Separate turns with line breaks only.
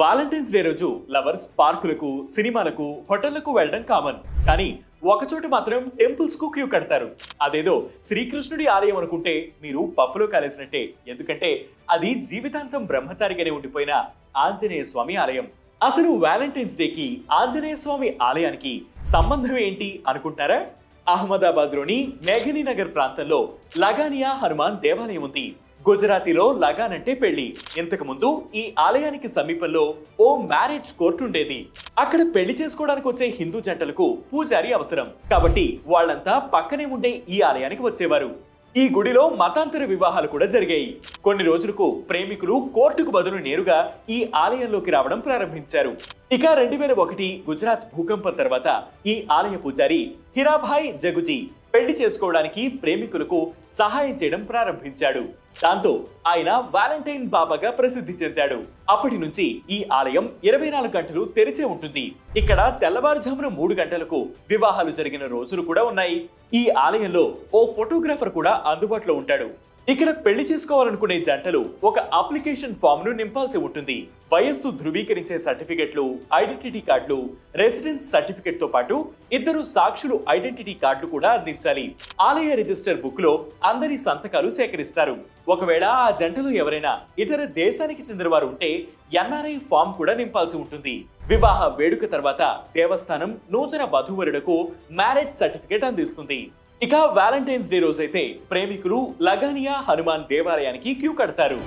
Valentine's day రోజు lovers పార్కులకు, సినిమాలకు, హోటళ్లకు వెళ్ళడం కామన్. కానీ ఒకచోట మాత్రం టెంపుల్స్ కు క్యూ కడతారు. అదేదో శ్రీకృష్ణుడి ఆలయం అనుకుంటే మీరు పప్పులో కాలేసినట్టే. ఎందుకంటే అది జీవితాంతం బ్రహ్మచారిగానే ఉండిపోయిన ఆంజనేయ స్వామి ఆలయం. అసలు వాలంటైన్స్ డేకి ఆంజనేయ స్వామి ఆలయానికి సంబంధం ఏంటి అనుకుంటారా? అహ్మదాబాద్ లోని మేఘనీ నగర్ ప్రాంతంలో లగానియా హనుమాన్ దేవాలయం ఉంది. గుజరాతీలో లగాన్ అంటే పెళ్లి. ఇంతకు ముందు ఈ ఆలయానికి సమీపంలో ఓ మ్యారేజ్ కోర్టు ఉండేది. అక్కడ పెళ్లి చేసుకోవడానికి వచ్చే హిందూ జంటలకు పూజారి అవసరం కాబట్టి వాళ్ళంతా పక్కనే ఉండే ఈ ఆలయానికి వచ్చేవారు. ఈ గుడిలో మతాంతర వివాహాలు కూడా జరిగాయి. కొన్ని రోజులకు ప్రేమికులు కోర్టుకు బదులు నేరుగా ఈ ఆలయంలోకి రావడం ప్రారంభించారు. ఇక 2001 గుజరాత్ భూకంపం తర్వాత ఈ ఆలయ పూజారి హిరాభాయ్ జగుజీ పెళ్లి చేసుకోవడానికి ప్రేమికులకు సహాయం చేయడం ప్రారంభించాడు. దాంతో ఆయన వాలంటైన్ బాబాగా ప్రసిద్ధి చెందాడు. అప్పటి నుంచి ఈ ఆలయం 24 గంటలు తెరిచే ఉంటుంది. ఇక్కడ తెల్లవారుజామున 3 గంటలకు వివాహాలు జరిగిన రోజులు కూడా ఉన్నాయి. ఈ ఆలయంలో ఓ ఫోటోగ్రాఫర్ కూడా అందుబాటులో ఉంటాడు. ఇక్కడ పెళ్లి చేసుకోవాలనుకునే జంటలు ఒక అప్లికేషన్ ఫామ్ ను నింపాల్సి ఉంటుంది. వయస్సు ధృవీకరించే సర్టిఫికెట్లు, ఐడెంటిటీ కార్డులు, రెసిడెన్స్ సర్టిఫికెట్ తో పాటు 2 సాక్షులు ఐడెంటిటీ కార్డులు కూడా అందించాలి. ఆలయ రిజిస్టర్ బుక్ లో అందరి సంతకాలు సేకరిస్తారు. ఒకవేళ ఆ జంటలో ఎవరైనా ఇతర దేశానికి చెందిన వారు ఉంటే ఎన్ఆర్ఐ ఫామ్ కూడా నింపాల్సి ఉంటుంది. వివాహ వేడుక తర్వాత దేవస్థానం నూతన వధూవరులకు మ్యారేజ్ సర్టిఫికెట్ అందిస్తుంది. ఇక వాలంటైన్స్ డే రోజైతే ప్రేమికులు లగానియా హనుమాన్ దేవాలయానికి క్యూ కడతారు.